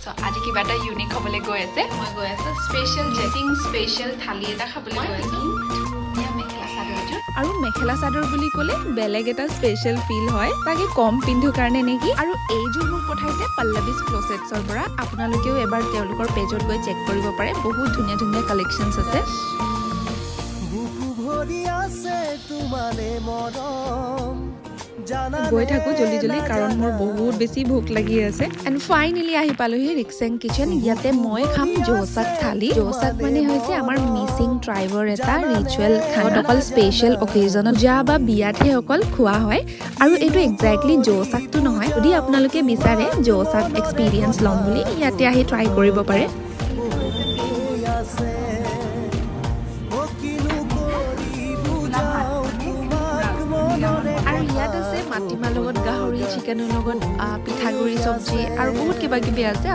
so আজি কিবা এটা ইউনিক হ'বলৈ গৈ আছে মই গৈ আছো স্পেশাল জেটিং স্পেশাল থালি এটা খাবলৈ গৈ আছো মেখেলা চাদৰযোৰ আৰু মেখেলা চাদৰ বুলি ক'লে বেলেগ এটা স্পেশাল ফিল হয় তাকে কম পিন্ধু কাৰণে নেকি আৰু এইযোৰ মোক পঠাইছে পল্লৱীজ ক্লোছেটছৰ পৰা আপোনালোকেও এবাৰ তেওঁলোকৰ পেজত গৈ চেক কৰিব পাৰে বহুত ধুনীয়া ধুনীয়া কালেকচনছ আছে গৈ থাকো জলদি জলদি কাৰণ মোৰ বহুত বেছি ভোক লাগি আছে এণ্ড ফাইনেলি আহি পালোহি ৰিক্সেং কিচেন ইয়াতে মই খাম জোচাক থালি জোচাক মানে হৈছে আমাৰ মিচিং ট্ৰাইবৰ এটা ৰিচুৱেল খানা অকল স্পেচিয়েল অকেজনত যা বা বিয়াতহে অকল খোৱা হয় আৰু এইটো এক্সাক্টলি জোচাকটো নহয় যদি আপোনালোকে বিচাৰে জোচাক এক্সপিৰিয়েঞ্চ ল'ম বুলি ইয়াতে আহি ট্ৰাই কৰিব পাৰে মাটিমাহ লগত গাহৰি চিকেনৰ লগত পিঠাগুৰি চব্জি আৰু বহুত কিবা কিবি আছে